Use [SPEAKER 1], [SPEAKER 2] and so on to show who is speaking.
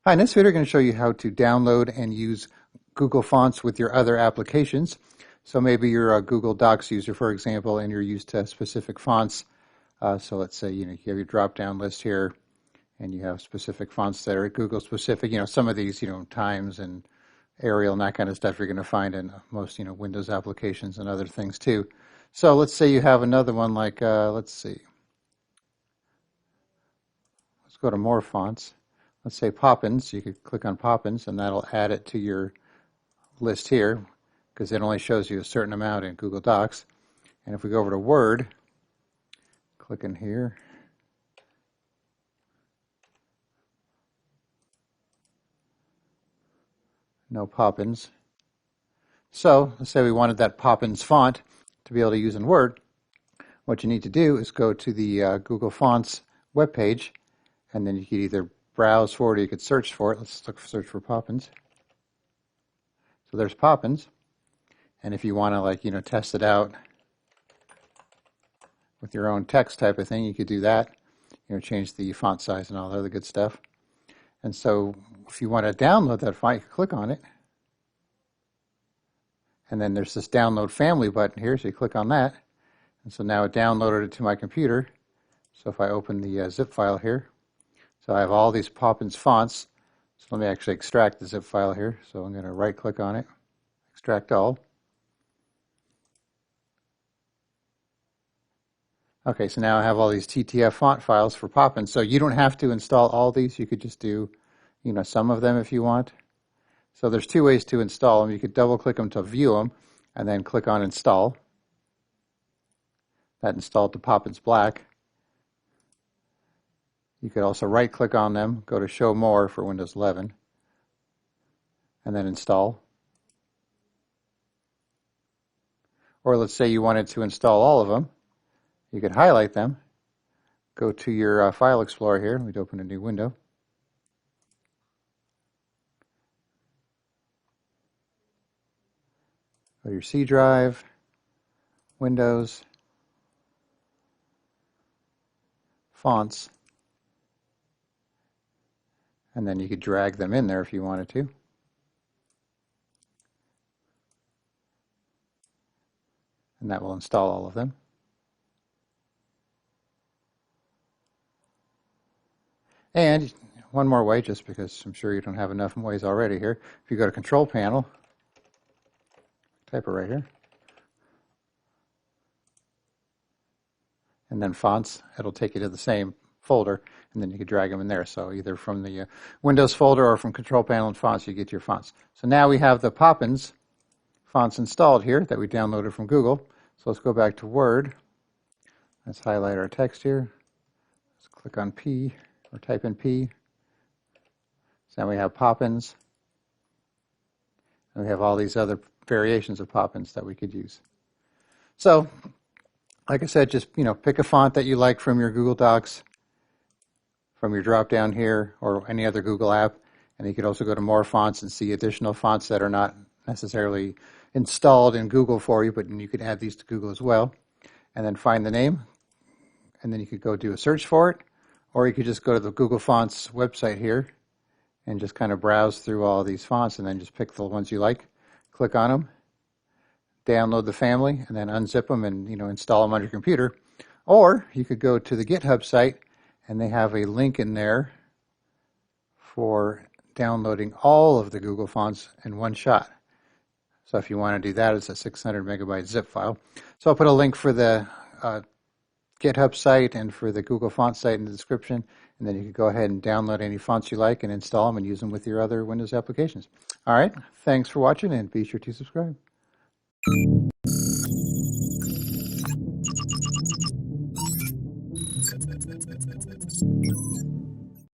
[SPEAKER 1] Hi, in this video, I'm going to show you how to download and use Google Fonts with your other applications. So maybe you're a Google Docs user, for example, and you're used to specific fonts. So let's say you have your drop-down list here, and you have specific fonts that are Google specific. Some of these, Times and Arial and that kind of stuff you're going to find in most, Windows applications and other things too. So let's say you have another one like, let's see, let's go to more fonts. Let's say Poppins. You could click on Poppins, and that'll add it to your list here because it only shows you a certain amount in Google Docs. And if we go over to Word, click in here, no Poppins. So let's say we wanted that Poppins font to be able to use in Word. What you need to do is go to the Google Fonts webpage, and then you could either browse for it or you could search for it. Let's search for Poppins. So there's Poppins. And if you want to test it out with your own text type of thing, you could do that. Change the font size and all the other good stuff. And so if you want to download that font, you can click on it. And then there's this download family button here, so you click on that. And so now it downloaded it to my computer. So if I open the zip file here, so I have all these Poppins fonts. So let me actually extract the zip file here. So I'm going to right click on it, extract all. Okay, so now I have all these TTF font files for Poppins. So you don't have to install all these. You could just do, some of them if you want. So there's two ways to install them. You could double click them to view them and then click on install. That installed to Poppins Black. You could also right click on them, go to show more for Windows 11, and then install. Or let's say you wanted to install all of them. You could highlight them, go to your File Explorer here, we'd open a new window. Go to your C drive, Windows, Fonts, and then you could drag them in there if you wanted to. And that will install all of them. And one more way, just because I'm sure you don't have enough ways already here. If you go to Control Panel, type it right here, and then Fonts, it'll take you to the same folder, and then you can drag them in there. So either from the Windows folder or from Control Panel and Fonts, you get your fonts. So now we have the Poppins fonts installed here that we downloaded from Google. So let's go back to Word. Let's highlight our text here. Let's click on P, or type in P. So now we have Poppins. And we have all these other variations of Poppins that we could use. So, like I said, just pick a font that you like from your Google Docs, from your drop down here, or any other Google app. And you could also go to more fonts and see additional fonts that are not necessarily installed in Google for you, but you could add these to Google as well. And then find the name, and then you could go do a search for it, or you could just go to the Google Fonts website here and just kind of browse through all these fonts and then just pick the ones you like, click on them, download the family, and then unzip them and install them on your computer. Or you could go to the GitHub site, and they have a link in there for downloading all of the Google fonts in one shot. So if you want to do that, it's a 600 megabyte zip file. So I'll put a link for the GitHub site and for the Google Font site in the description, and then you can go ahead and download any fonts you like and install them and use them with your other Windows applications. All right, thanks for watching, and be sure to subscribe.